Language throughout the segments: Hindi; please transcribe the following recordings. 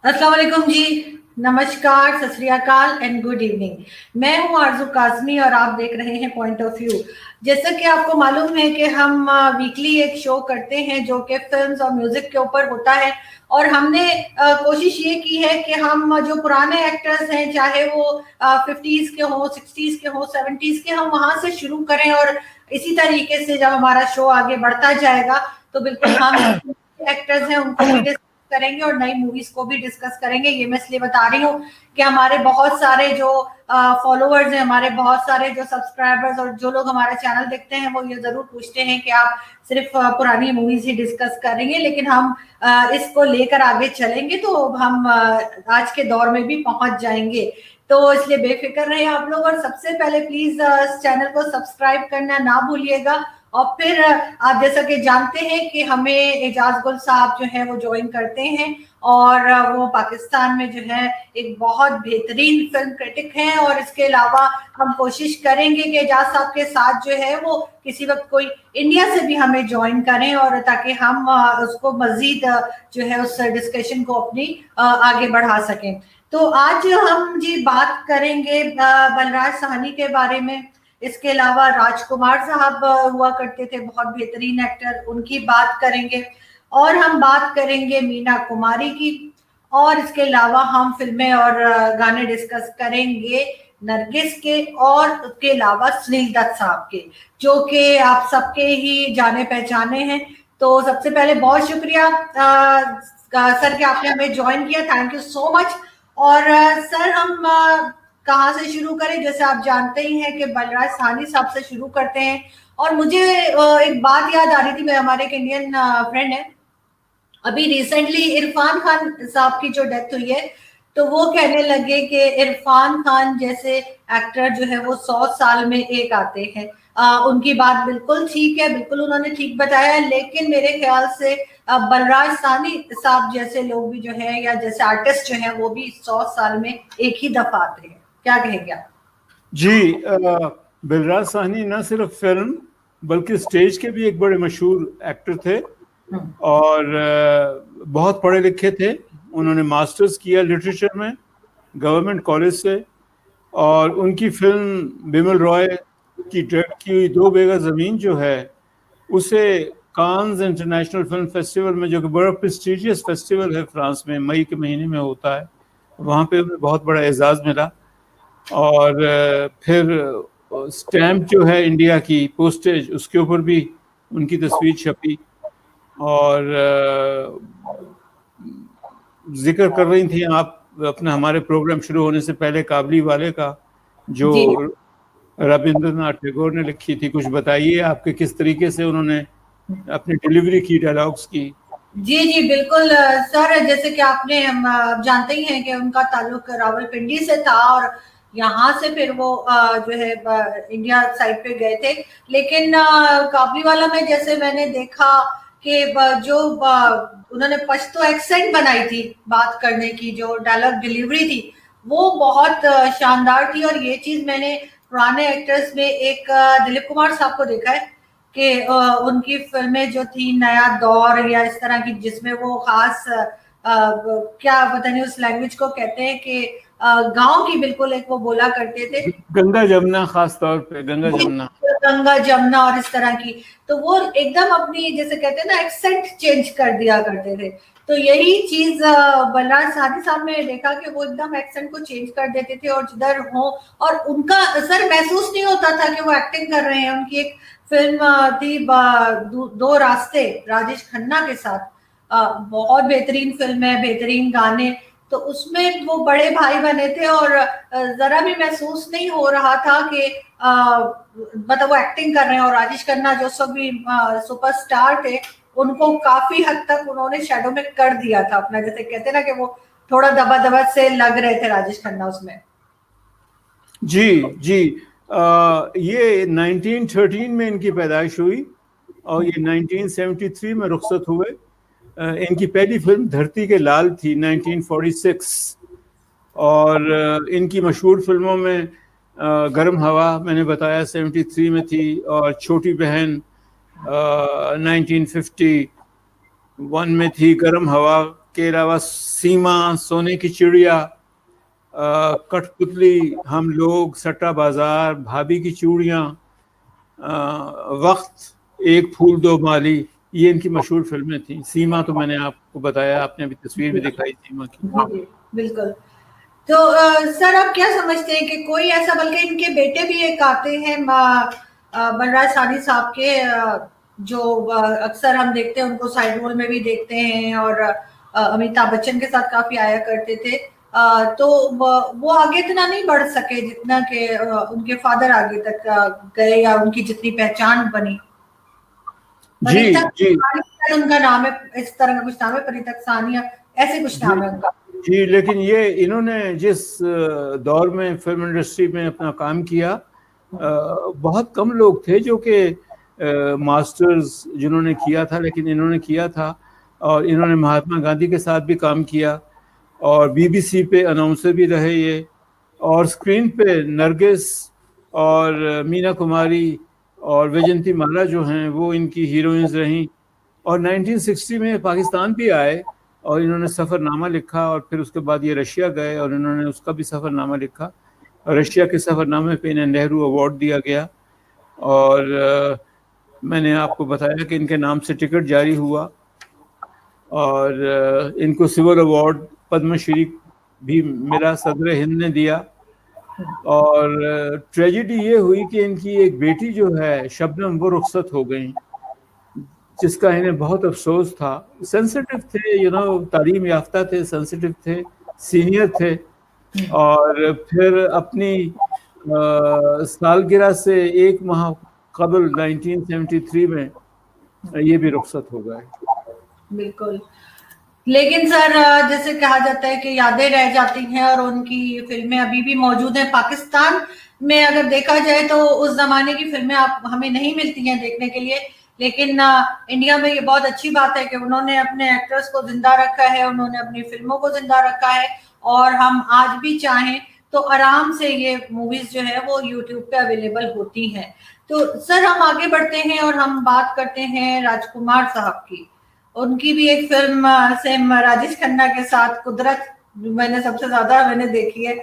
अस्सलाम वालेकुम जी। नमस्कार, सत श्री अकाल एंड गुड इवनिंग। मैं हूं आरजू काजमी और आप देख रहे हैं पॉइंट ऑफ व्यू। जैसा कि आपको मालूम है कि हम वीकली एक शो करते हैं जो कि फिल्म्स और म्यूजिक के ऊपर होता है। और हमने कोशिश ये की है कि हम जो पुराने एक्टर्स हैं, चाहे वो 50s के हों, 60s के हों, 70s के, हम वहां से शुरू करें। और इसी तरीके से जब हमारा शो आगे बढ़ता जाएगा तो बिल्कुल हम एक्टर्स हैं उनको भी करेंगे और नई मूवीज को भी डिस्कस करेंगे। ये मैं इसलिए बता रही हूँ कि हमारे बहुत सारे जो फॉलोअर्स हैं, हमारे बहुत सारे जो सब्सक्राइबर्स और जो लोग हमारा चैनल देखते हैं, वो ये जरूर पूछते हैं कि आप सिर्फ पुरानी मूवीज ही डिस्कस करेंगे। लेकिन हम इसको लेकर आगे चलेंगे तो हम आज के दौर में भी पहुंच जाएंगे। तो इसलिए बेफिक्र रहे आप लोग। और सबसे पहले प्लीज इस चैनल को सब्सक्राइब करना ना भूलिएगा। और फिर आप जैसा कि जानते हैं कि हमें एजाज गुल साहब जो है वो ज्वाइन करते हैं। और वो पाकिस्तान में जो है एक बहुत बेहतरीन फिल्म क्रिटिक हैं। और इसके अलावा हम कोशिश करेंगे कि एजाज साहब के साथ जो है वो किसी वक्त कोई इंडिया से भी हमें ज्वाइन करें, और ताकि हम उसको मजीद जो है उस डिस्कशन को अपनी आगे बढ़ा सकें। तो आज हम जी बात करेंगे बलराज साहनी के बारे में। इसके अलावा राजकुमार साहब हुआ करते थे, बहुत बेहतरीन एक्टर, उनकी बात करेंगे। और हम बात करेंगे मीना कुमारी की। और इसके अलावा हम फिल्में और गाने डिस्कस करेंगे नरगिस के, और उसके अलावा सुनील दत्त साहब के, जो कि आप सबके ही जाने पहचाने हैं। तो सबसे पहले बहुत शुक्रिया सर कि आपने हमें ज्वाइन किया, थैंक यू सो मच। और सर हम कहाँ से शुरू करें? जैसे आप जानते ही हैं कि बलराज साहनी साहब से शुरू करते हैं। और मुझे एक बात याद आ रही थी, मैं हमारे एक इंडियन फ्रेंड है, अभी रिसेंटली इरफान खान साहब की जो डेथ हुई है, तो वो कहने लगे कि इरफान खान जैसे एक्टर जो है वो 100 साल में एक आते हैं। उनकी बात बिल्कुल ठीक है, बिल्कुल उन्होंने ठीक बताया। लेकिन मेरे ख्याल से बलराज साहनी साहब जैसे लोग भी जो है, या जैसे आर्टिस्ट जो है, वो भी 100 साल में एक ही दफा आते हैं। क्या कहेंगे आप? जी, बलराज साहनी न सिर्फ फिल्म बल्कि स्टेज के भी एक बड़े मशहूर एक्टर थे और बहुत पढ़े लिखे थे। उन्होंने मास्टर्स किया लिटरेचर में गवर्नमेंट कॉलेज से। और उनकी फिल्म बिमल रॉय की डायरेक्ट की हुई दो बीघा ज़मीन जो है, उसे कांस इंटरनेशनल फिल्म फेस्टिवल में, जो कि बड़ा प्रेस्टिजियस फेस्टिवल है फ्रांस में, मई के महीने में होता है, वहाँ पे उन्हें बहुत बड़ा एजाज़ मिला। और फिर स्टैम्प जो है इंडिया की पोस्टेज, उसके ऊपर भी उनकी तस्वीर छपी। और जिक्र कर रही थी आप अपने हमारे प्रोग्राम शुरू होने से पहले काबली वाले का, जो जी रविंद्रनाथ टैगोर ने लिखी थी। कुछ बताइए आपके किस तरीके से उन्होंने अपनी डिलीवरी की डायलॉग्स की। जी जी बिल्कुल सर, जैसे कि आपने हम जानते ही हैं कि उनका ताल्लुक रावलपिंडी से था। और यहाँ से फिर वो जो है इंडिया साइड पे गए थे। लेकिन काबलीवाला में जैसे मैंने देखा कि जो उन्होंने पश्तो एक्सेंट बनाई थी बात करने की, जो डायलॉग डिलीवरी थी, वो बहुत शानदार थी। और ये चीज मैंने पुराने एक्टर्स में एक दिलीप कुमार साहब को देखा है कि उनकी फिल्में जो थी नया दौर या इस तरह की, जिसमें वो खास क्या पता नहीं उस लैंग्वेज को कहते हैं कि गांव की बिल्कुल एक वो बोला करते थे, गंगा जमुना, खास तौर पे गंगा जमुना। गंगा जमुना और इस तरह की। तो वो एकदम अपनी, जैसे कहते हैं ना, एक्सेंट चेंज कर दिया करते थे। तो यही चीज बलराज साहनी साहब ने देखा कि वो एकदम एक्सेंट को चेंज कर देते थे और जिधर हो, और उनका असर महसूस नहीं होता था कि वो एक्टिंग कर रहे हैं। उनकी एक फिल्म थी दो रास्ते, राजेश खन्ना के साथ, बहुत बेहतरीन फिल्म है, बेहतरीन गाने। तो उसमें वो बड़े भाई बने थे और जरा भी महसूस नहीं हो रहा था कि मतलब वो एक्टिंग कर रहे हैं। और राजेश खन्ना जो सब भी सुपरस्टार थे, उनको काफी हद तक उन्होंने शैडो में कर दिया था अपना, जैसे कहते हैं ना कि वो थोड़ा दबा दबा से लग रहे थे राजेश खन्ना उसमें। जी जी, ये 1913 में इनकी पैदाइश हुई और ये 1973 में रुखसत हुए। इनकी पहली फिल्म धरती के लाल थी 1946। और इनकी मशहूर फिल्मों में गर्म हवा मैंने बताया 73 में थी, और छोटी बहन 1951 में थी गर्म हवा। के अलावा सीमा, सोने की चिड़िया, कठपुतली, हम लोग, सट्टा बाजार, भाभी की चूड़ियाँ, वक्त, एक फूल दो माली, ये इनकी मशहूर फिल्में थी। सीमा तो मैंने आपको बताया, आपने अभी तस्वीर भी दिखाई सीमा की। जी, बिल्कुल। तो सर आप क्या समझते हैं कि कोई ऐसा, बल्कि इनके बेटे भी एक आते हैं बलराज साहनी साहब के, जो अक्सर हम देखते हैं उनको साइड रोल में भी देखते हैं, और अमिताभ बच्चन के साथ काफी आया करते थे, तो वो आगे इतना नहीं बढ़ सके जितना कि उनके फादर आगे तक गए, या उनकी जितनी पहचान बनी। जी जी उनका नाम है, इस तरह का कुछ नाम है, परितक सानिया, ऐसे कुछ नाम है उनका। जी, लेकिन ये इन्होंने जिस दौर में फिल्म इंडस्ट्री में अपना काम किया, बहुत कम लोग थे जो कि मास्टर्स जिन्होंने किया था, लेकिन इन्होंने किया था। और इन्होंने महात्मा गांधी के साथ भी काम किया, और बीबीसी पे अनाउंसर भी रहे ये, और स्क्रीन पे नरगिस और मीना कुमारी और वैजंती माला जो हैं वो इनकी हीरोइंस रहीं। और 1960 में पाकिस्तान भी आए और इन्होंने सफ़रनामा लिखा, और फिर उसके बाद ये रशिया गए और इन्होंने उसका भी सफ़रनामा लिखा, और रशिया के सफ़रनामे पे इन्हें नेहरू अवार्ड दिया गया। और मैंने आपको बताया कि इनके नाम से टिकट जारी हुआ, और इनको सिविल अवार्ड पद्मश्री भी मिला, सदर हिंद ने दिया। और ट्रेजेडी ये हुई कि इनकी एक बेटी जो है शबनम, वो रुखसत हो गई, जिसका इन्हें बहुत अफसोस था। सेंसिटिव थे, तालीम याफ्ता थे, सेंसिटिव थे, सीनियर थे, और फिर अपनी सालगिरह से एक माह कबल 1973 में ये भी रुखसत हो गए। बिल्कुल। लेकिन सर जैसे कहा जाता है कि यादें रह जाती हैं, और उनकी फिल्में अभी भी मौजूद हैं पाकिस्तान में। अगर देखा जाए तो उस जमाने की फिल्में आप हमें नहीं मिलती हैं देखने के लिए, लेकिन इंडिया में ये बहुत अच्छी बात है कि उन्होंने अपने एक्टर्स को जिंदा रखा है, उन्होंने अपनी फिल्मों को जिंदा रखा है, और हम आज भी चाहें तो आराम से ये मूवीज जो है वो यूट्यूब पे अवेलेबल होती हैं। तो सर हम आगे बढ़ते हैं और हम बात करते हैं राजकुमार साहब की। उनकी भी एक फिल्म सेम राजेश खन्ना के साथ, कुदरत, मैंने सबसे ज्यादा मैंने देखी है।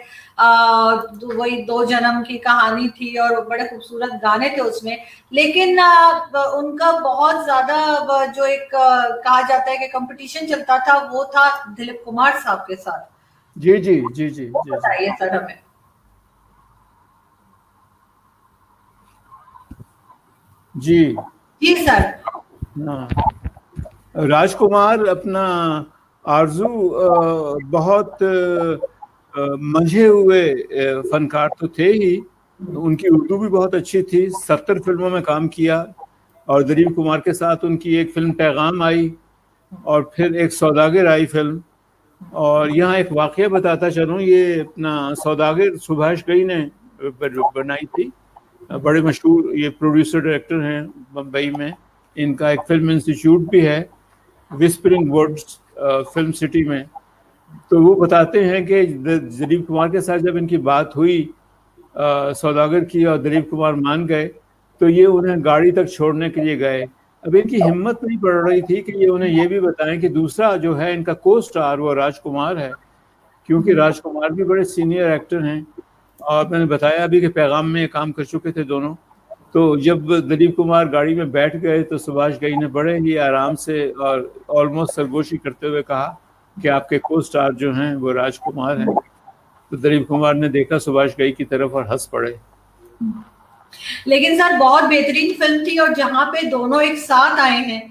वही दो जन्म की कहानी थी, और बड़े खूबसूरत गाने थे उसमें। लेकिन उनका बहुत ज्यादा जो एक कहा जाता है कि कंपटीशन चलता था, वो था दिलीप कुमार साहब के साथ। जी जी जी जी जी बताइए सर हमें। जी जी सर। हाँ, राजकुमार अपना आरजू बहुत मंझे हुए फनकार तो थे ही, उनकी उर्दू भी बहुत अच्छी थी, 70 फिल्मों में काम किया, और दिलीप कुमार के साथ उनकी एक फिल्म पैगाम आई, और फिर एक सौदागर आई फिल्म। और यहाँ एक वाक़या बताता चलूँ, ये अपना सौदागर सुभाष घई ने बनाई थी, बड़े मशहूर ये प्रोड्यूसर डायरेक्टर हैं बम्बई में, इनका एक फिल्म इंस्टीट्यूट भी है विस्परिंग वर्ड्स फिल्म सिटी में। तो वो बताते हैं कि दिलीप कुमार के साथ जब इनकी बात हुई सौदागर की, और दिलीप कुमार मान गए, तो ये उन्हें गाड़ी तक छोड़ने के लिए गए। अब इनकी हिम्मत नहीं पड़ रही थी कि ये उन्हें ये भी बताएं कि दूसरा जो है इनका को स्टार वो राजकुमार है, क्योंकि राजकुमार भी बड़े सीनियर एक्टर हैं, और मैंने बताया अभी कि पैगाम में काम कर चुके थे दोनों। तो जब दिलीप कुमार गाड़ी में बैठ गए तो सुभाष घई ने बड़े ही आराम से और ऑलमोस्ट सरगोशी करते हुए कहा कि आपके को स्टार जो हैं वो राजकुमार हैं। तो दिलीप कुमार ने देखा सुभाष घई की तरफ और हंस पड़े। लेकिन सर बहुत बेहतरीन फिल्म थी, और जहाँ पे दोनों एक साथ आए हैं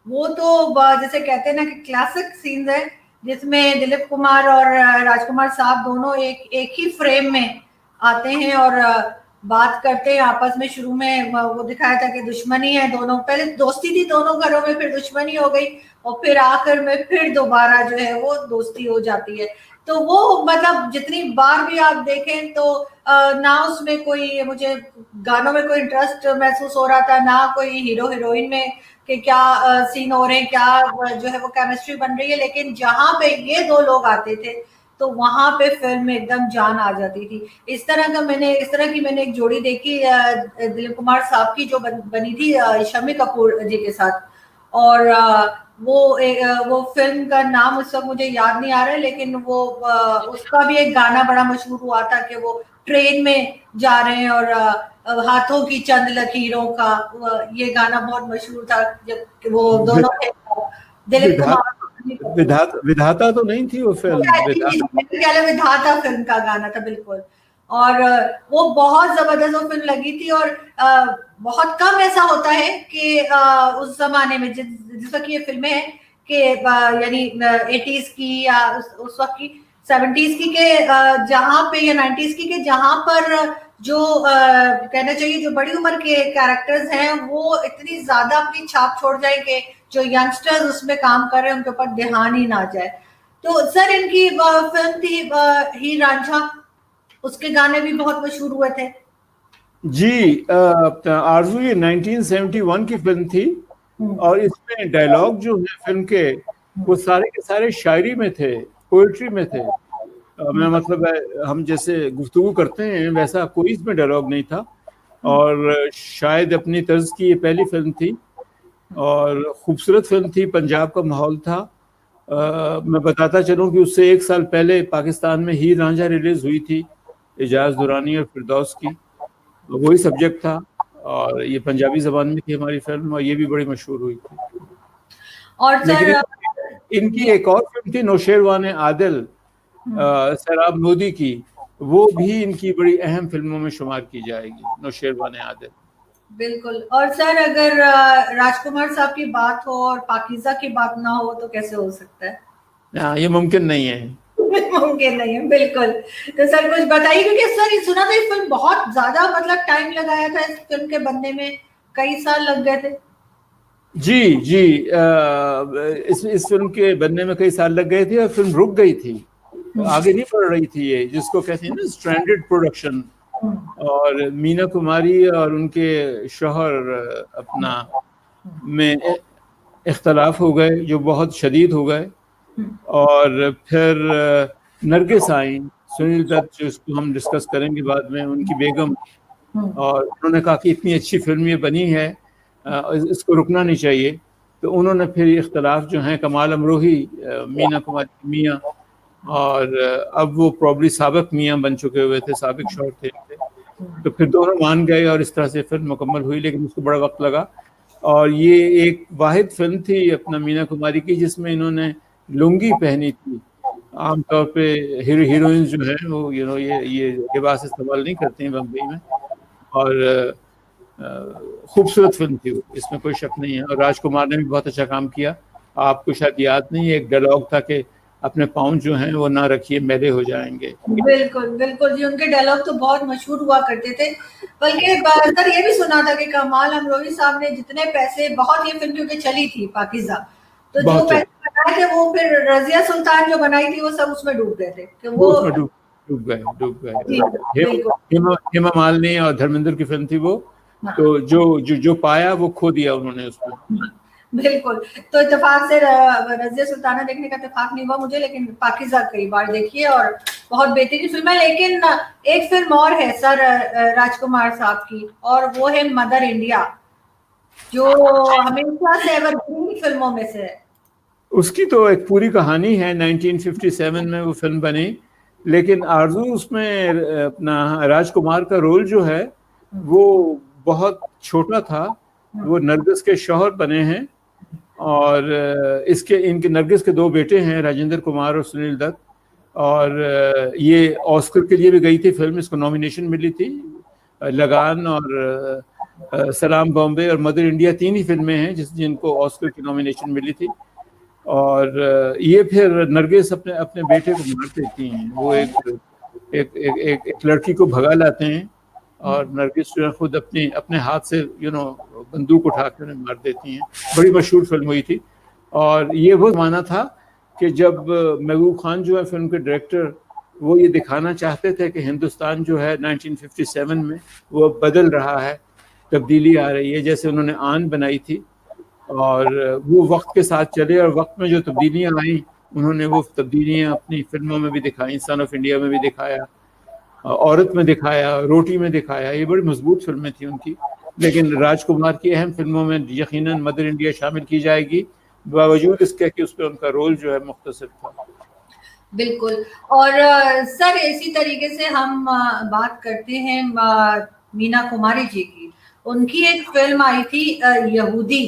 वो तो जैसे कहते हैं ना कि क्लासिक सीन्स है, जिसमें दिलीप कुमार और राजकुमार साहब दोनों एक ही फ्रेम में आते हैं और बात करते हैं आपस में। शुरू में वो दिखाया था कि दुश्मनी है दोनों, पहले दोस्ती थी दोनों घरों में, फिर दुश्मनी हो गई, और फिर आखिर में फिर दोबारा जो है वो दोस्ती हो जाती है। तो वो मतलब जितनी बार भी आप देखें तो ना उसमें कोई मुझे गानों में कोई इंटरेस्ट महसूस हो रहा था, ना कोई हीरो हीरोइन में कि क्या सीन हो रहे हैं, क्या जो है वो केमिस्ट्री बन रही है। लेकिन जहां पे ये दो लोग आते थे तो वहां पे फिल्म में एकदम जान आ जाती थी। इस तरह की मैंने एक जोड़ी देखी दिलीप कुमार साहब की, जो बनी थी शम्मी कपूर जी के साथ, और वो फिल्म का नाम उस वक्त मुझे याद नहीं आ रहा है, लेकिन वो उसका भी एक गाना बड़ा मशहूर हुआ था कि वो ट्रेन में जा रहे हैं और हाथों की चंद लकीरों का, ये गाना बहुत मशहूर था जब वो दोनों दिलीप कुमार विधाता तो नहीं थी वो फिल्म, विधाता फिल्म का गाना था बिल्कुल। और वो बहुत जबरदस्त वो फिल्म लगी थी। और बहुत कम ऐसा होता है कि उस जमाने में जिस वक्त ये फिल्में हैं कि यानी 80s की या उस वक्त की 70s की के जहां पे या 90s की के जहां पर जो कहना चाहिए जो बड़ी उम्र के कैरेक्टर्स हैं वो इतनी ज्यादा अपनी छाप छोड़ जाए कि जो यंगस्टर्स उसमें काम कर रहे हैं उनके ऊपर ध्यान ही ना जाए। तो सर इनकी फिल्म थी हीर रांझा, उसके गाने भी बहुत मशहूर हुए थे। जी, आरजू ये 1971 की फिल्म थी और इसमें डायलॉग जो है फिल्म के वो सारे के सारे शायरी में थे, पोएट्री में थे। मैं मतलब है हम जैसे गुफ्तगू करते हैं वैसा कोई इसमें डायलॉग नहीं था। और शायद अपनी तर्ज की ये पहली फिल्म थी और खूबसूरत फिल्म थी, पंजाब का माहौल था। मैं बताता चलूं कि उससे 1 साल पहले पाकिस्तान में हीर रांझा रिलीज हुई थी, एजाज दुरानी और फिरदौस की, वही सब्जेक्ट था और ये पंजाबी जबान में थी हमारी फिल्म और ये भी बड़ी मशहूर हुई थी। और सर इनकी एक और फिल्म थी नौशेरवान आदिल सराब मोदी की, वो भी इनकी बड़ी अहम फिल्मों में शुमार की जाएगी, नौशेरवान आदिल। बिल्कुल। और सर अगर राजकुमार साहब की बात हो और पाकीज़ा की बात ना हो तो कैसे हो सकता है? ये मुमकिन नहीं है। मुमकिन नहीं है, बिल्कुल। तो सर कुछ बताइए, क्योंकि सर ये सुना था इस फिल्म बहुत ज्यादा मतलब टाइम लगाया था इस फिल्म के बनने में, कई साल लग गए थे। जी जी, इस फिल्म के बनने में कई साल लग गए थे और फिल्म रुक गई थी, आगे नहीं बढ़ रही थी, ये जिसको कहते हैं ना स्ट्रैंडेड प्रोडक्शन। और मीना कुमारी और उनके शौहर अपना में इख्तलाफ हो गए जो बहुत शदीद हो गए और फिर नरगिस आई, सुनील दत्त जिसको हम डिस्कस करेंगे बाद में, उनकी बेगम, और उन्होंने कहा कि इतनी अच्छी फिल्म ये बनी है इसको रुकना नहीं चाहिए। तो उन्होंने फिर इख्तलाफ जो हैं कमाल अमरोही मीना कुमारी मियाँ, और अब वो प्रॉब्ली साबिक मियाँ बन चुके हुए थे, साबिक शौहर थे, तो फिर दोनों मान गए और इस तरह से फिल्म मुकम्मल हुई, लेकिन उसको बड़ा वक्त लगा। और ये एक वाहिद फिल्म थी अपना मीना कुमारी की जिसमें इन्होंने लुंगी पहनी थी। आमतौर पे हीरोइन जो है वो ये लिबास इस्तेमाल नहीं करती हैं बम्बई में। और खूबसूरत फिल्म थी वो, इसमें कोई शक नहीं है। और राजकुमार ने भी बहुत अच्छा काम किया। आपको शायद याद नहीं है, एक डायलॉग था कि अपने पाँव जो हैं वो ना रखिए, मैले हो जाएंगे। बिल्कुल बिल्कुल जी, उनके डायलॉग तो बहुत मशहूर हुआ करते थे। बल्कि सर ये भी सुना था कि कमाल अमरोही साहब ने जितने पैसे, बहुत ये फिल्म क्योंकि चली थी पाकीज़ा, तो जो पैसे बनाए थे वो फिर रजिया सुल्तान जो बनाई थी वो सब उसमें डूब गए थे कि वो डूब गए। हेमा मालिनी और धर्मेंद्र की फिल्म थी वो। तो जो पाया वो खो दिया उन्होंने उसमें। बिल्कुल। तो इत्तेफाक से रज़िया सुल्ताना देखने का इत्तेफाक नहीं हुआ मुझे, लेकिन पाकीज़ा कई बार देखी है और बहुत बेहतरीन फिल्म है। लेकिन एक फिल्म और है सर राजकुमार साहब की, और वो है मदर इंडिया, जो हमेशा से एवरग्रीन फिल्मों में से है। उसकी तो एक पूरी कहानी है, 1957 में वो फिल्म बनी, लेकिन आरजू उसमें अपना राजकुमार का रोल जो है वो बहुत छोटा था। वो नरगिस के शौहर बने हैं और इनके नरगिस के 2 बेटे हैं, राजेंद्र कुमार और सुनील दत्त। और ये ऑस्कर के लिए भी गई थी फिल्म, इसको नॉमिनेशन मिली थी। लगान और सलाम बॉम्बे और मदर इंडिया 3 ही फिल्में हैं जिनको ऑस्कर की नॉमिनेशन मिली थी। और ये फिर नरगिस अपने बेटे को मार देती हैं। वो एक लड़की को भगा लाते हैं और नरगिस जो है खुद अपने हाथ से बंदूक उठा कर उन्हें मार देती हैं। बड़ी मशहूर फिल्म हुई थी। और ये वो माना था कि जब महबूब खान जो है फिल्म के डायरेक्टर, वो ये दिखाना चाहते थे कि हिंदुस्तान जो है 1957 में वो बदल रहा है, तब्दीली आ रही है, जैसे उन्होंने आन बनाई थी। और वो वक्त के साथ चले और वक्त में जो तब्दीलियाँ आई उन्होंने वो तब्दीलियाँ अपनी फिल्मों में भी दिखाई, सन ऑफ इंडिया में भी दिखाया, औरत में दिखाया, रोटी में दिखाया। ये बड़ी मजबूत फिल्में थी उनकी। लेकिन राजकुमार की अहम फिल्मों में यकीनन मदर इंडिया शामिल की जाएगी बावजूद इसके कि उस पर उनका रोल जो है मुख्तसर था। बिल्कुल। और सर इसी तरीके से हम बात करते हैं मीना कुमारी जी की। उनकी एक फिल्म आई थी यहूदी,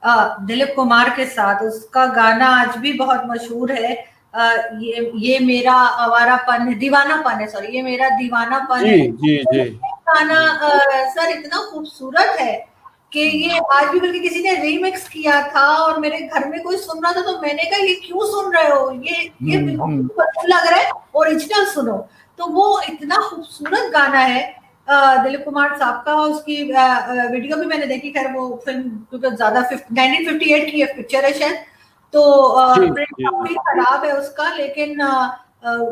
दिलीप कुमार के साथ। उसका गाना आज भी बहुत मशहूर है। ये मेरा आवारापन, दीवानापन है, सॉरी, ये मेरा दीवानापन है। जी जी। गाना सर इतना खूबसूरत है कि ये आज भी, बल्कि किसी ने रीमिक्स किया था और मेरे घर में कोई सुन रहा था तो मैंने कहा ये क्यों सुन रहे हो, ये बिल्कुल बदल लग रहा है, ओरिजिनल सुनो। तो वो इतना खूबसूरत गाना है दिलीप कुमार साहब का। उसकी वीडियो भी मैंने देखी, खैर वो फिल्म क्योंकि ज्यादा 1958 की पिक्चर है शायद, तो प्रिंट काफी खराब है उसका, लेकिन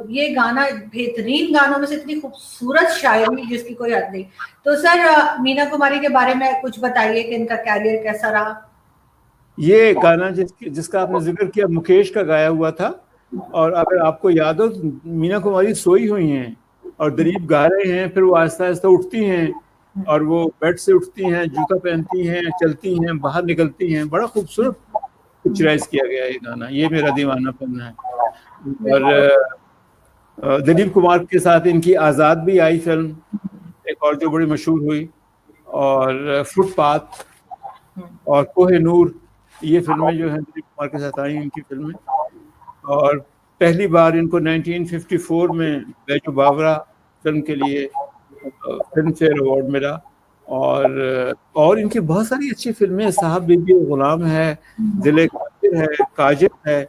ये गाना बेहतरीन गानों में से, इतनी खूबसूरत शायरी जिसकी कोई हद नहीं। तो सर मीना कुमारी के बारे में कुछ बताइए कि इनका कैरियर कैसा रहा। ये गाना जिसका आपने जिक्र किया मुकेश का गाया हुआ था, और अगर आपको याद हो मीना कुमारी सोई हुई हैं और दिलीप गा रहे हैं, फिर वो आहिस्ता आहिस्ता उठती हैं और वो बेड से उठती हैं, जूता पहनती हैं, चलती हैं, बाहर निकलती हैं। बड़ा खूबसूरत पिक्चराइज किया गया ये गाना, ये मेरा दीवानापन है। और दिलीप कुमार के साथ इनकी आज़ाद भी आई फिल्म, एक और जो बड़ी मशहूर हुई, और फुटपाथ और कोहिनूर, ये फिल्में जो हैं दिलीप कुमार के साथ आई इनकी फिल्में। और पहली बार इनको 1954 में बैजू बावरा फिल्म के लिए फिल्म फेयर अवार्ड मिला। और इनकी बहुत सारी अच्छी फिल्में, साहब बीबी गुलाम है, दिल कातिल है, काजिल है।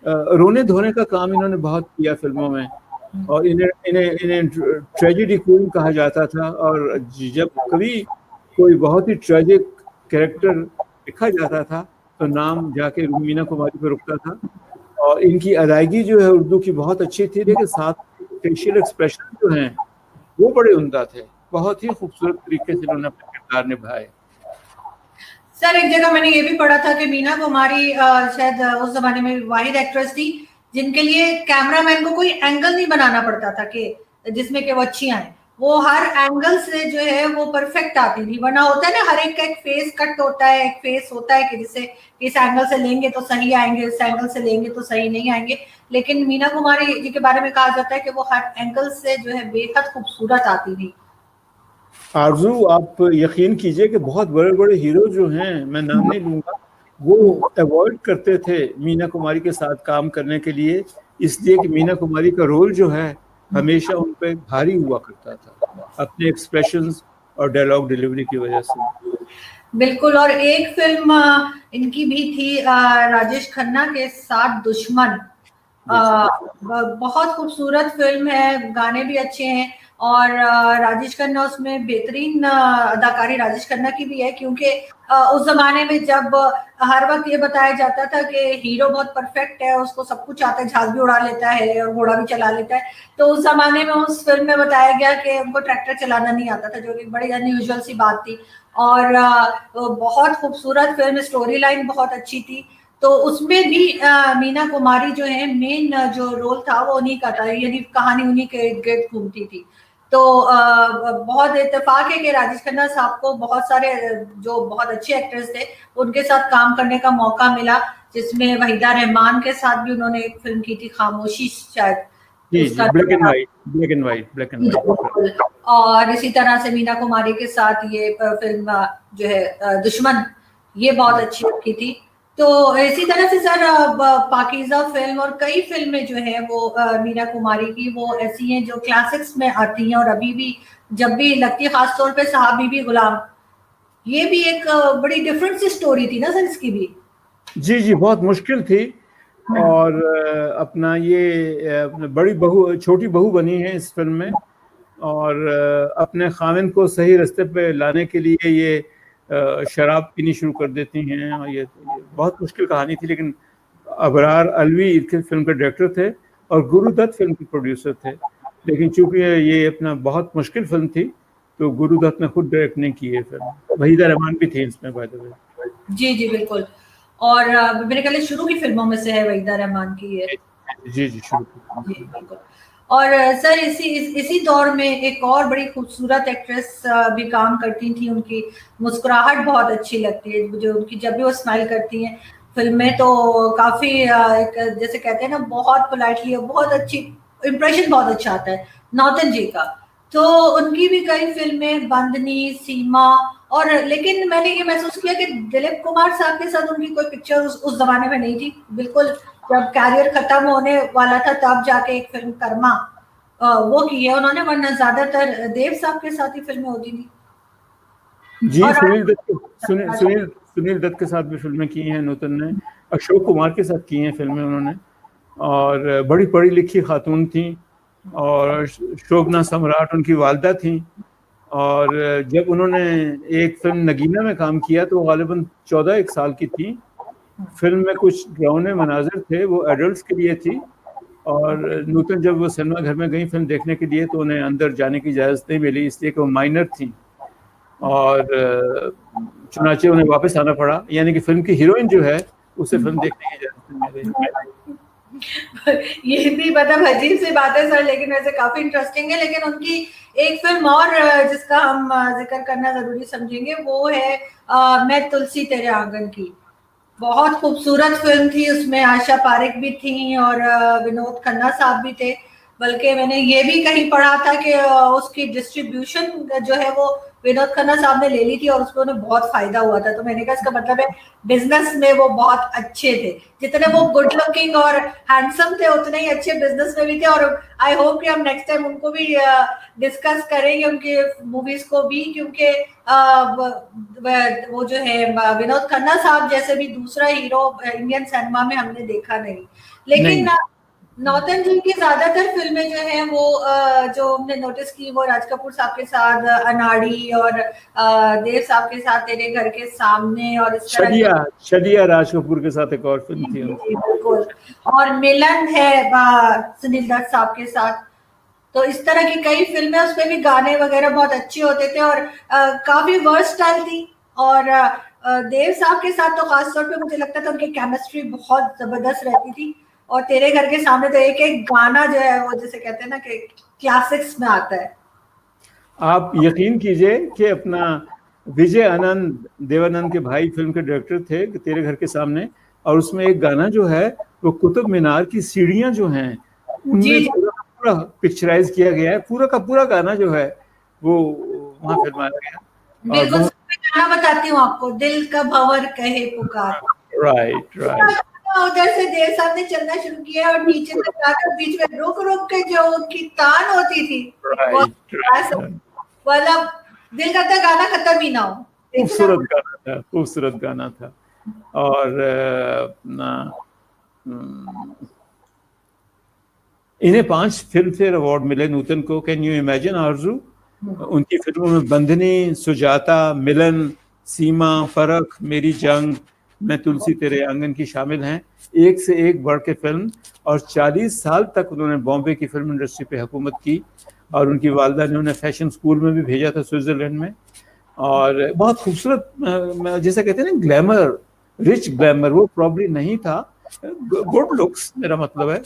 रोने धोने का काम इन्होंने बहुत किया फिल्मों में, और इन्हें ट्रेजेडी क्वीन कहा जाता था। और जब कभी कोई बहुत ही ट्रेजिक कैरेक्टर लिखा जाता था तो नाम जाके मीना कुमारी पर रुकता था। और इनकी अदायगी जो है उर्दू की बहुत अच्छी थी, लेकिन साथ फेशियल एक्सप्रेशन जो हैं वो बड़े उम्दा थे। बहुत ही खूबसूरत तरीके से उन्होंने अपने किरदार निभाए। सर एक जगह मैंने ये भी पढ़ा था कि मीना कुमारी शायद उस जमाने में वाहिद एक्ट्रेस थी जिनके लिए कैमरामैन को कोई एंगल नहीं बनाना पड़ता था कि जिसमें कि वो अच्छी आए। वो हर एंगल से जो है वो परफेक्ट आती थी, वरना होता है ना हर एक का एक फेस कट होता है, एक फेस होता है कि जिससे इस एंगल से लेंगे तो सही आएंगे, इस एंगल से लेंगे तो सही नहीं आएंगे। लेकिन मीना कुमारी जी के बारे में कहा जाता है कि वो हर एंगल से जो है बेहद खूबसूरत आती थी। आरजू, आप यकीन कीजिए कि बहुत बड़े बड़े हीरो जो हैं, मैं नाम नहीं लूंगा, वो अवॉइड करते थे मीना कुमारी के साथ काम करने के लिए, इसलिए कि मीना कुमारी का रोल जो है हमेशा उन पर भारी हुआ करता था अपने एक्सप्रेशंस और डायलॉग डिलीवरी की वजह से। बिल्कुल। और एक फिल्म इनकी भी थी राजेश खन्ना के साथ, दुश्मन। बहुत खूबसूरत फिल्म है, गाने भी अच्छे हैं, और राजेश खन्ना उसमें बेहतरीन अदाकारी राजेश खन्ना की भी है, क्योंकि उस जमाने में जब हर वक्त ये बताया जाता था कि हीरो बहुत परफेक्ट है, उसको सब कुछ आता है, जहाज भी उड़ा लेता है और घोड़ा भी चला लेता है, तो उस जमाने में उस फिल्म में बताया गया कि उनको ट्रैक्टर चलाना नहीं आता था, जो कि बड़ी अनयूजुअल सी बात थी। और बहुत खूबसूरत फिल्म, स्टोरी लाइन बहुत अच्छी थी। तो उसमें भी मीना कुमारी जो है, मेन जो रोल था वो उन्हीं का था, यानी कहानी उन्हीं के इर्द गिर्द घूमती थी। तो बहुत इत्तेफाक है कि राजेश खन्ना साहब को बहुत सारे जो बहुत अच्छे एक्टर्स थे उनके साथ काम करने का मौका मिला, जिसमें वहीदा रहमान के साथ भी उन्होंने एक फिल्म की थी, खामोशी शायद। Black and white. और इसी तरह से मीना कुमारी के साथ ये फिल्म जो है दुश्मन, ये बहुत अच्छी रखी थी। तो इसी तरह से सर पाकीज़ा फिल्म और कई फिल्में जो है वो मीना कुमारी की वो ऐसी हैं जो क्लासिक्स में आती हैं और अभी भी जब भी लगती है, खासतौर पे साहब बीबी गुलाम, ये भी एक बड़ी डिफरेंट सी स्टोरी थी ना सर इसकी भी। जी, बहुत मुश्किल थी। और अपना ये बड़ी बहू, छोटी बहू बनी है इस फिल्म में, और अपने खाविंद को सही रास्ते पे लाने के लिए ये शराब पीनी शुरू कर देती हैं। और ये बहुत मुश्किल कहानी थी, लेकिन अबरार अलवी फिल्म के डायरेक्टर थे और गुरुदत्त फिल्म के प्रोड्यूसर थे। लेकिन चूंकि ये अपना बहुत मुश्किल फिल्म थी तो गुरुदत्त ने खुद डायरेक्ट नहीं की है फिल्म। वहीदा रहमान भी थी इसमें, बाय द वे। जी बिल्कुल। और मेरे ख्याल शुरू की फिल्मों में से है वहीदा रहमान की ये। जी शुरू जी बिल्कुल। और सर इसी दौर में एक और बड़ी खूबसूरत एक्ट्रेस भी काम करती थी, उनकी मुस्कुराहट बहुत अच्छी लगती है, जो उनकी जब भी वो स्माइल करती हैं फिल्म में तो काफी एक जैसे कहते हैं ना, बहुत पोलाइटली और बहुत अच्छी इम्प्रेशन बहुत अच्छा आता है नौतन जी का। तो उनकी भी कई फिल्में, बंदनी, सीमा, और लेकिन मैंने ये महसूस किया कि दिलीप कुमार साहब के साथ उनकी कोई पिक्चर उस जमाने में नहीं थी। बिल्कुल जब कैरियर खत्म होने वाला था तब जाके एक फिल्म कर्मा वो की है उन्होंने, वरना ज्यादातर देव साहब के साथ ही फिल्में होती थी। जी, और सुनील दत्त के साथ भी फिल्में की हैं नूतन ने, अशोक कुमार के साथ की हैं फिल्में उन्होंने, और बड़ी पढ़ी लिखी खातून थी, और शोभना सम्राट उनकी वालदा थी। और जब उन्होंने एक फिल्म नगीना में काम किया तो गालिबन 14 साल की थी। फिल्म में कुछ डरावने मनाजिर थे, वो एडल्ट्स के लिए थी, और नूतन जब वो सिनेमा घर में गई फिल्म देखने के लिए तो उन्हें अंदर जाने की इजाज़त नहीं मिली, इसलिए कि वो माइनर थी, और चुनाचे उन्हें वापस आना पड़ा। यानी कि फिल्म की हीरोइन जो है उसे फिल्म देखने की इजाज़त नहीं मिली। ये भी मतलब अजीब सी बात है सर, लेकिन वैसे काफी इंटरेस्टिंग है। लेकिन उनकी एक फिल्म और जिसका हम जिक्र करना जरूरी समझेंगे, वो है मैं तुलसी तेरे आंगन की। बहुत खूबसूरत फिल्म थी, उसमें आशा पारेख भी थी और विनोद खन्ना साहब भी थे। बल्कि मैंने ये भी कहीं पढ़ा था कि उसकी डिस्ट्रीब्यूशन जो है वो विनोद खन्ना साहब ने ले ली थी और उसको उन्हें बहुत फायदा हुआ था। तो मैंने कहा इसका मतलब है बिजनेस में वो बहुत अच्छे थे, जितने वो गुड लुकिंग और हैंडसम थे उतने ही अच्छे बिजनेस में भी थे। और आई होप कि हम नेक्स्ट टाइम उनको भी डिस्कस करेंगे, उनके मूवीज को भी, क्योंकि वो जो है विनोद खन्ना साहब जैसे भी दूसरा हीरो इंडियन सिनेमा में हमने देखा नहीं। लेकिन नहीं। नौतन जी की ज्यादातर फिल्में जो हैं वो जो हमने नोटिस की वो राज कपूर साहब के साथ अनाड़ी और देव साहब के साथ तेरे घर के सामने, और इस तरह की शदिया राज कपूर के साथ एक और फिल्म थी उनकी। बिल्कुल, और मिलन है सुनील दत्त साहब के साथ। तो इस तरह की कई फिल्में, उसमें भी गाने वगैरह बहुत अच्छे होते थे और काफी वर्सटाइल थी। और देव साहब के साथ तो खासतौर पे मुझे लगता था उनकी केमिस्ट्री बहुत जबरदस्त रहती थी। और तेरे घर के सामने तो एक एक गाना जो है वो जैसे कहते हैं ना कि क्लासिक्स में आता है। आप यकीन कीजिए कि अपना विजय आनंद देवानंद के भाई फिल्म के डायरेक्टर थे तेरे घर के सामने, और उसमें एक गाना जो है वो कुतुब मीनार की सीढ़ियां जो हैं उनमें पूरा पिक्चराइज किया गया है। पूरा का पूरा गाना जो है वो वहाँ फिल्माया गया। बिल्कुल, गाना बताती हूँ आपको, दिल का भंवर कहे पुकार। राइट। उधर से देव साहब ने चलना शुरू किया और नीचे तक जाकर बीच में रुक रुक के जो उनकी तान होती थी, मतलब दिल करता गाना खत्म ही ना हो। खूबसूरत गाना था। और इन्हें 5 फिल्म फेयर अवार्ड मिले नूतन को। कैन यू इमेजिन आरजू? उनकी फिल्मों में बंदनी, सुजाता, मिलन, सीमा, फर्क, मेरी जंग, मैं तुलसी तेरे आंगन की शामिल हैं। एक से एक बढ़ के फिल्म, और 40 साल तक उन्होंने बॉम्बे की फिल्म इंडस्ट्री पे हुकूमत की, और उनकी वालदा ने उन्हें फैशन स्कूल में भी भेजा था स्विट्जरलैंड में। और बहुत खूबसूरत, जैसे कहते हैं ना ग्लैमर, रिच ग्लैमर, वो प्रॉब्ली नहीं था, गुड लुक्स मेरा मतलब है।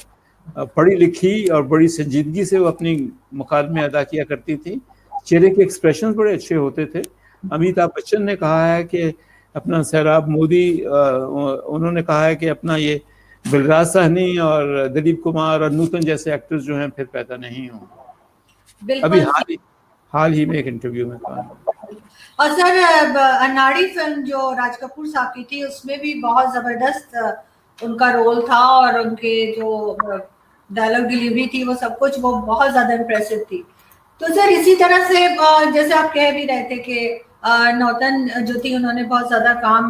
पढ़ी लिखी और बड़ी संजीदगी से वो अपनी मुकादमे अदा किया करती थी। चेहरे के एक्सप्रेशन बड़े अच्छे होते थे। अमिताभ बच्चन ने कहा है कि अपना सैराब मोदी, उन्होंने कहा है कि अपना ये बलराज साहनी और दिलीप कुमार और नूतन जैसे एक्टर्स जो हैं फिर पैदा नहीं होंगे। अभी हाल ही में एक इंटरव्यू में कहा। और सर अनाड़ी फिल्म जो राज कपूर साहब की थी उसमें भी बहुत जबरदस्त उनका रोल था, और उनके जो डायलॉग डिलीवरी थी वो सब कुछ वो बहुत ज्यादा इम्प्रेसिव थी। तो सर इसी तरह से जैसे आप कह भी रहे थे कि नौतन जो थी उन्होंने बहुत ज्यादा काम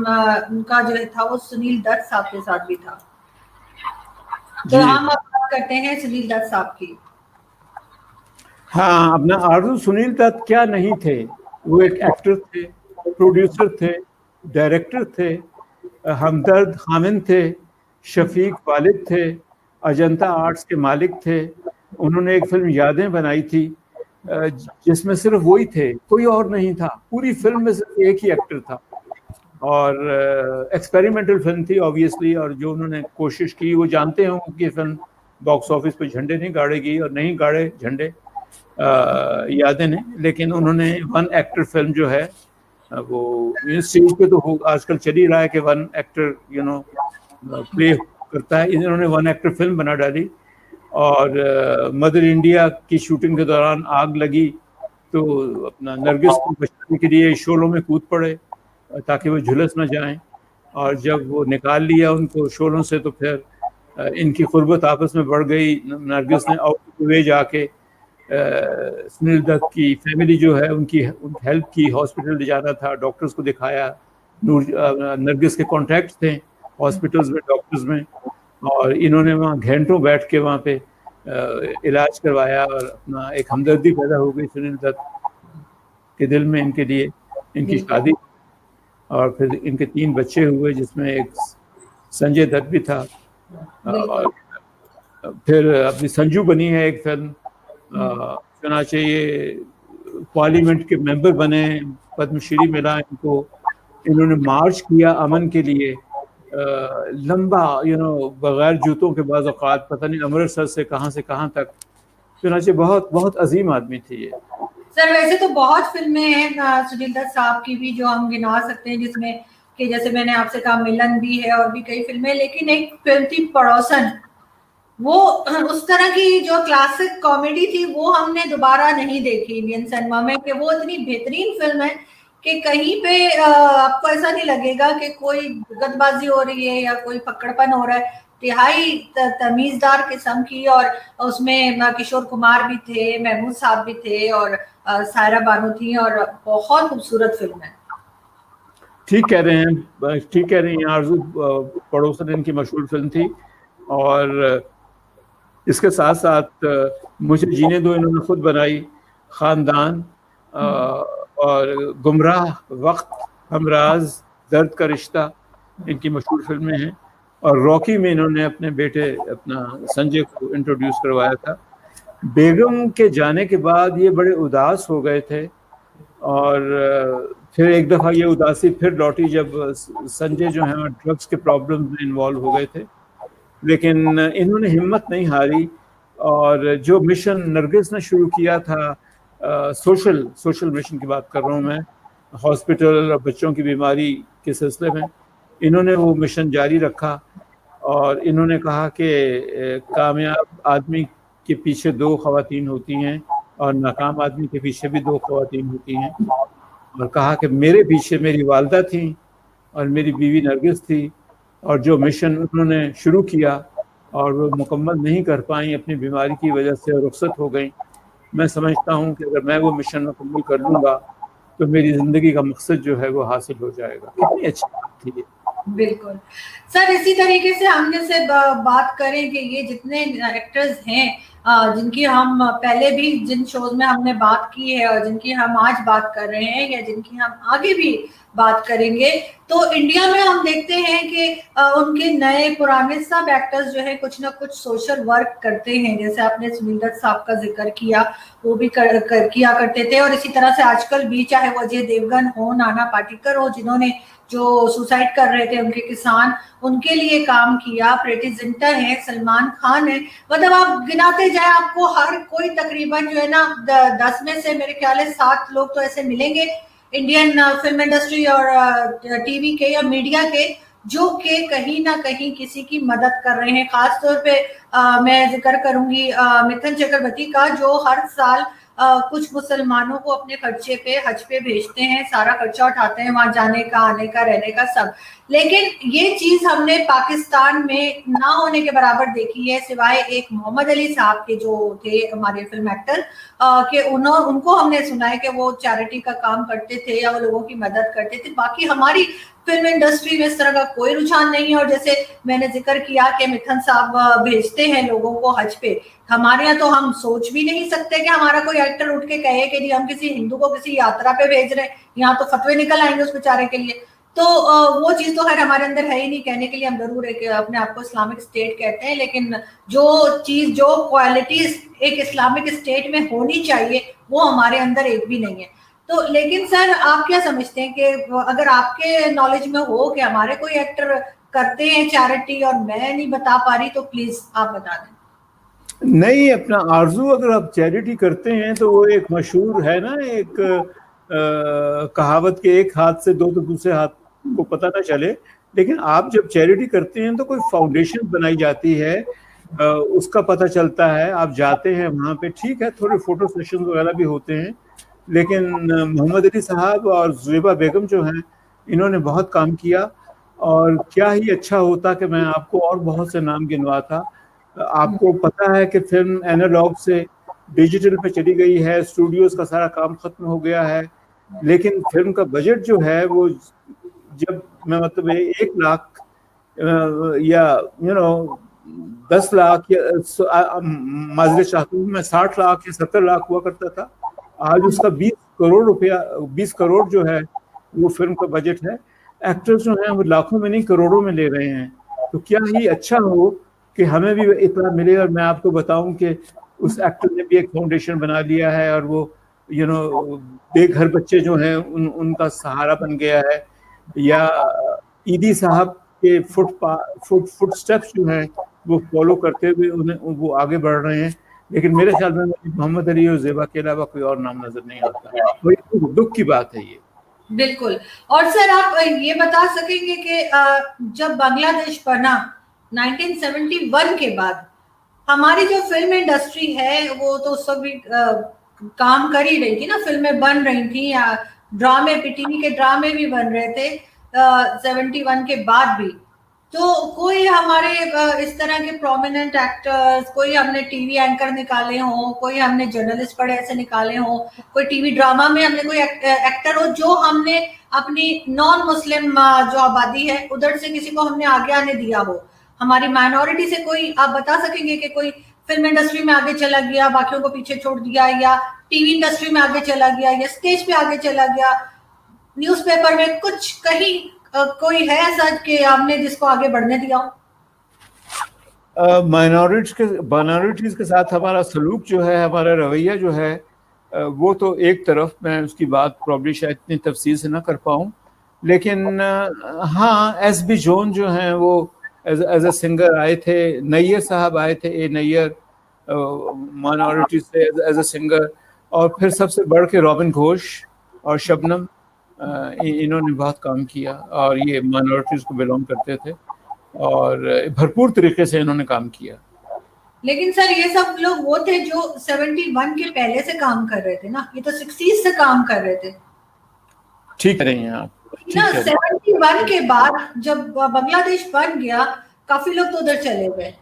उनका जो था वो सुनील दत्त साहब के साथ भी था। तो हम अब बात करते हैं सुनील दत्त साहब की। हाँ, अपना आरजू सुनील दत्त क्या नहीं थे, वो एक एक्टर थे, प्रोड्यूसर थे, डायरेक्टर थे, हमदर्द खामिन थे, शफीक वालिद थे, अजंता आर्ट्स के मालिक थे। उन्होंने एक फिल्म यादें बनाई थी जिसमें सिर्फ वही थे, कोई और नहीं था। पूरी फिल्म में सिर्फ एक ही एक्टर था, और एक्सपेरिमेंटल फिल्म थी ऑब्वियसली। और जो उन्होंने कोशिश की, वो जानते हों कि फिल्म बॉक्स ऑफिस पे झंडे नहीं गाड़ेगी, और नहीं गाड़े झंडे यादें ने, लेकिन उन्होंने वन एक्टर फिल्म जो है वो स्टेज पे तो आजकल चल ही रहा है कि वन एक्टर प्ले करता है। इन्होंने वन एक्टर फिल्म बना डाली, और मदर इंडिया की शूटिंग के दौरान आग लगी तो अपना नरगिस को बचाने के लिए शोलों में कूद पड़े ताकि वो झुलस न जाएं, और जब वो निकाल लिया उनको शोलों से तो फिर इनकी कुर्बत आपस में बढ़ गई। नरगिस ने और वे जाके सुनील दत्त की फैमिली जो है उनकी हेल्प की, हॉस्पिटल ले जाना था, डॉक्टर्स को दिखाया। नरगिस के कॉन्टैक्ट थे हॉस्पिटल्स में, डॉक्टर्स में, और इन्होंने वहाँ घंटों बैठ के वहाँ पे इलाज करवाया, और अपना एक हमदर्दी पैदा हो गई सुनील दत्त के दिल में इनके लिए। इनकी शादी और फिर इनके 3 बच्चे हुए, जिसमें एक संजय दत्त भी था, और फिर अपनी संजू बनी है एक फिल्म। चुनाचे ये पार्लियामेंट के मेंबर बने, पद्मश्री मिला इनको। इन्होंने मार्च किया अमन के लिए, लंबा बगैर जूतों के बाद औकात, पता नहीं अमृतसर से कहाँ तक। चुनाचे बहुत बहुत अजीम आदमी थी ये। सर वैसे तो बहुत फिल्में हैं सुनील दत्त साहब की भी जो हम गिना सकते हैं, जिसमें कि जैसे मैंने आपसे कहा मिलन भी है और भी कई फिल्में, लेकिन एक फिल्म थी पड़ोसन, वो उस तरह की जो क्लासिक कॉमेडी थी वो हमने दोबारा नहीं देखी इंडियन सिनेमा में, कि वो इतनी बेहतरीन फिल्म है कि कहीं पे आपको ऐसा नहीं लगेगा कि कोई गदबाजी हो रही है या कोई पकड़पन हो रहा है। तिहाई तमीजदार किस्म की, और उसमें किशोर कुमार भी थे, महमूद साहब भी थे, और सायरा बानो थी, और बहुत खूबसूरत फिल्म है। ठीक कह रहे हैं आरजू, पड़ोसन इनकी मशहूर फिल्म थी। और इसके साथ साथ मुझे जीने दो इन्होंने खुद बनाई, खानदान, और गुमराह, वक्त, हमराज, दर्द का रिश्ता इनकी मशहूर फिल्में हैं। और रॉकी में इन्होंने अपने बेटे अपना संजय को इंट्रोड्यूस करवाया था। बेगम के जाने के बाद ये बड़े उदास हो गए थे, और फिर एक दफ़ा ये उदासी फिर लौटी जब संजय जो है ड्रग्स के प्रॉब्लम में इन्वॉल्व हो गए थे। लेकिन इन्होंने हिम्मत नहीं हारी, और जो मिशन नरगिस ने शुरू किया था, सोशल मिशन की बात कर रहा हूँ मैं, हॉस्पिटल और बच्चों की बीमारी के सिलसिले में, इन्होंने वो मिशन जारी रखा। और इन्होंने कहा कि कामयाब आदमी के पीछे 2 ख़वातीन होती हैं और नाकाम आदमी के पीछे भी 2 ख़वातीन होती हैं, और कहा कि मेरे पीछे मेरी वालदा थी और मेरी बीवी नरगिस थी, और जो मिशन उन्होंने शुरू किया और वो मुकम्मल नहीं कर पाई अपनी बीमारी की वजह से, रुखसत हो गई। मैं समझता हूँ कि अगर मैं वो मिशन मुकम्मल कर लूँगा तो मेरी ज़िंदगी का मकसद जो है वो हासिल हो जाएगा। कितनी अच्छी बात थी। बिल्कुल सर, इसी तरीके से हम जैसे बात करें कि ये जितने एक्टर्स हैं जिनकी हम पहले भी जिन शोज में हमने बात की है और जिनकी हम आज बात कर रहे हैं या जिनकी हम आगे भी बात करेंगे, तो इंडिया में हम देखते हैं कि उनके नए पुराने सब एक्टर्स जो है कुछ ना कुछ सोशल वर्क करते हैं। जैसे आपने सुनील दत्त साहब का जिक्र किया, वो भी किया करते थे, और इसी तरह से आजकल भी चाहे वो अजय देवगन हो, नाना पाटेकर हो, जिन्होंने जो सुसाइड कर रहे थे उनके किसान, उनके लिए काम किया, प्रीति जिंटा है, सलमान खान है, मतलब आप गिनाते जाए आपको हर कोई तकरीबन जो है ना 10 में से मेरे ख्याल है 7 लोग तो ऐसे मिलेंगे इंडियन फिल्म इंडस्ट्री और टीवी के या मीडिया के, जो कि कहीं ना कहीं किसी की मदद कर रहे हैं। खासतौर पे मैं जिक्र करूंगी मिथुन चक्रवर्ती का, जो हर साल कुछ मुसलमानों को अपने खर्चे पे हज पे भेजते हैं, सारा खर्चा उठाते हैं, वहां जाने का, आने का, रहने का, सब। लेकिन ये चीज हमने पाकिस्तान में ना होने के बराबर देखी है, सिवाय एक मोहम्मद अली साहब के जो थे हमारे फिल्म एक्टर के उनको हमने सुना है कि वो चैरिटी का काम करते थे या वो लोगों की मदद करते थे। बाकी हमारी फिल्म इंडस्ट्री में इस तरह का कोई रुझान नहीं है। और जैसे मैंने जिक्र किया कि मिथुन साहब भेजते हैं लोगों को हज पे, हमारे यहाँ तो हम सोच भी नहीं सकते कि हमारा कोई एक्टर उठ के कहे कि हम किसी हिंदू को किसी यात्रा पे भेज रहे हैं, यहाँ तो फतवे निकल आएंगे उस बेचारे के लिए। तो वो चीज तो खैर हमारे अंदर है ही नहीं, कहने के लिए हम जरूर एक अपने आप को इस्लामिक स्टेट कहते हैं, लेकिन जो चीज जो क्वालिटीज एक इस्लामिक स्टेट में होनी चाहिए वो हमारे अंदर एक भी नहीं है। तो लेकिन सर आप क्या समझते हैं कि अगर आपके नॉलेज में हो कि हमारे कोई एक्टर करते हैं चैरिटी और मैं नहीं बता पा रही, तो प्लीज आप बता दें। नहीं, अपना आरजू, अगर आप चैरिटी करते हैं तो वो एक मशहूर है ना, एक कहावत के एक हाथ से दो तो दूसरे हाथ को पता ना चले, लेकिन आप जब चैरिटी करते हैं तो कोई फाउंडेशन बनाई जाती है, उसका पता चलता है, आप जाते हैं वहाँ पे, ठीक है थोड़े फोटो सेशन वगैरह भी होते हैं, लेकिन मोहम्मद अली साहब और जुएबा बेगम जो हैं इन्होंने बहुत काम किया। और क्या ही अच्छा होता कि मैं आपको और बहुत से नाम गिनवाता। आपको पता है कि फिल्म एनालॉग से डिजिटल पे चली गई है, स्टूडियोज का सारा काम खत्म हो गया है, लेकिन फिल्म का बजट जो है वो, जब मैं मतलब 1 लाख या 10 लाख या माजरे चाहता हूँ मैं 60 लाख या 70 लाख हुआ करता था, आज उसका 20 करोड़ रुपया, 20 करोड़ जो है वो फिल्म का बजट है। एक्टर्स जो हैं वो लाखों में नहीं करोड़ों में ले रहे हैं। तो क्या ही अच्छा हो कि हमें भी इतना मिले। और मैं आपको बताऊं कि उस एक्टर ने भी एक फाउंडेशन बना लिया है और वो बेघर बच्चे जो हैं उनका सहारा बन गया है। या ईदी साहब के फुट स्टेप्स जो हैं वो फॉलो करते हुए उन्हें वो आगे बढ़ रहे हैं। लेकिन मेरे ख्याल में मोहम्मद अली और ज़ेबा के अलावा कोई और नाम नजर नहीं आता। तो दुख की बात है ये। बिल्कुल। और सर आप ये बता सकेंगे कि जब बांग्लादेश बना 1971 के बाद, हमारी जो फिल्म इंडस्ट्री है वो तो उस वक्त भी काम कर ही रही थी ना, फिल्में बन रही थी, या ड्रामे, टीवी के ड्रामे भी बन रहे थे 71 के बाद भी। तो कोई हमारे इस तरह के प्रोमिनेंट एक्टर्स, कोई हमने टीवी एंकर निकाले हों, कोई हमने जर्नलिस्ट बड़े ऐसे निकाले हों, कोई टीवी ड्रामा में हमने कोई एक्टर हो जो हमने अपनी नॉन मुस्लिम जो आबादी है उधर से किसी को हमने आगे आने दिया हो, हमारी माइनॉरिटी से कोई आप बता सकेंगे कि कोई फिल्म इंडस्ट्री में आगे चला गया, बाकियों को पीछे छोड़ दिया, या टीवी इंडस्ट्री में आगे चला गया, या स्टेज पे आगे चला गया, न्यूज़पेपर में कुछ कहीं कोई है ऐसा कि आपने जिसको आगे बढ़ने दिया हो? माइनॉरिटीज के साथ हमारा सलूक जो है, हमारा रवैया जो है, वो तो एक तरफ, मैं उसकी बात प्रॉब्ली शायद इतनी तफसील से ना कर पाऊँ, लेकिन हाँ एस.बी. जोन जो हैं वो एज अ सिंगर आए थे, नैयर साहब आए थे, ए नैयर माइनॉरिटी से एज अ सिंगर, और फिर सबसे बढ़ के रॉबिन घोष और शबनम, इन्होंने बहुत काम किया और ये माइनॉरिटीज को बिलोंग करते थे और भरपूर तरीके से इन्होंने काम किया। लेकिन सर ये सब लोग वो थे जो 71 के पहले से काम कर रहे थे ना, ये तो 60s से काम कर रहे थे। ठीक कह रही हैं आप ना 71 के बाद जब बांग्लादेश बन गया, काफी लोग तो उधर चले गए,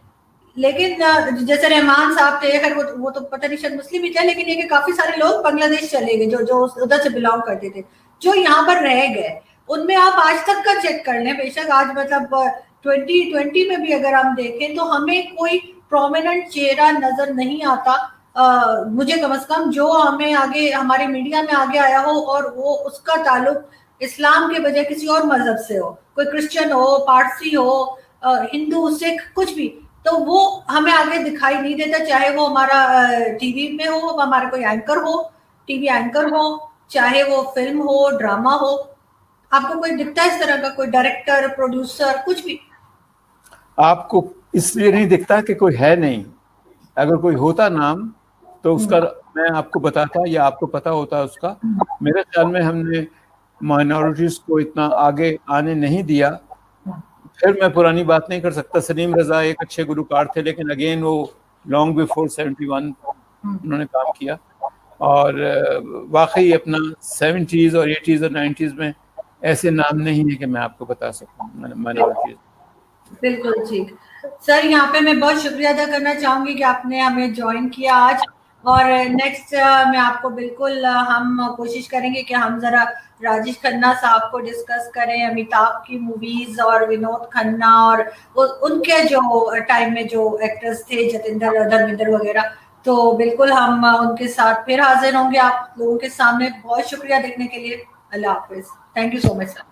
लेकिन जैसे रहमान साहब थे, खैर वो तो पता नहीं शायद मुस्लिम ही थे, लेकिन ये कि काफी सारे लोग बांग्लादेश चले गए जो उधर से बिलोंग करते थे, जो यहाँ पर रह गए। उनमें आप आज तक का चेक कर लें, बेशक आज मतलब 2020 में भी अगर हम देखें तो हमें कोई प्रोमिनेंट चेहरा नजर नहीं आता, मुझे कम से कम, जो हमें आगे हमारे मीडिया में आगे आया हो और वो उसका ताल्लुक इस्लाम के बजाय किसी और मजहब से हो, कोई क्रिश्चियन हो, पारसी हो, हिंदू, सिख, कुछ भी, तो वो हमें आगे दिखाई नहीं देता। चाहे वो हमारा टीवी में हो, हमारा कोई एंकर हो, टीवी एंकर हो, चाहे वो फिल्म हो, ड्रामा हो, आपको कोई दिखता है इस तरह का, कोई डायरेक्टर, प्रोड्यूसर, कुछ भी? आपको इसलिए नहीं दिखता कि कोई है नहीं। अगर कोई होता नाम तो उसका मैं आपको बताता या आपको पता होता उसका। मेरे ख्याल में हमने माइनॉरिटीज को इतना आगे आने नहीं दिया। फिर मैं पुरानी बात नहीं कर सकता, सलीम रजा एक अच्छे गुलकार थे, लेकिन अगेन वो लॉन्ग बिफोर 71 उन्होंने काम किया। और वाकई अपना 70s और 80s और 90s में ऐसे नाम नहीं है कि मैं आपको बता सकूं माइनॉरिटीज। बिल्कुल ठीक सर, यहाँ पे मैं बहुत शुक्रिया अदा करना चाहूंगी कि आपने हमें ज्वाइन किया आज। और नेक्स्ट मैं आपको बिल्कुल हम कोशिश करेंगे कि हम जरा राजेश खन्ना साहब को डिस्कस करें, अमिताभ की मूवीज और विनोद खन्ना और उनके जो टाइम में जो एक्टर्स थे, जतिंदर, धर्मेंद्र वगैरह, तो बिल्कुल हम उनके साथ फिर हाजिर होंगे आप लोगों के सामने। बहुत शुक्रिया देखने के लिए। अल्लाह हाफिज। Thank you so much sir.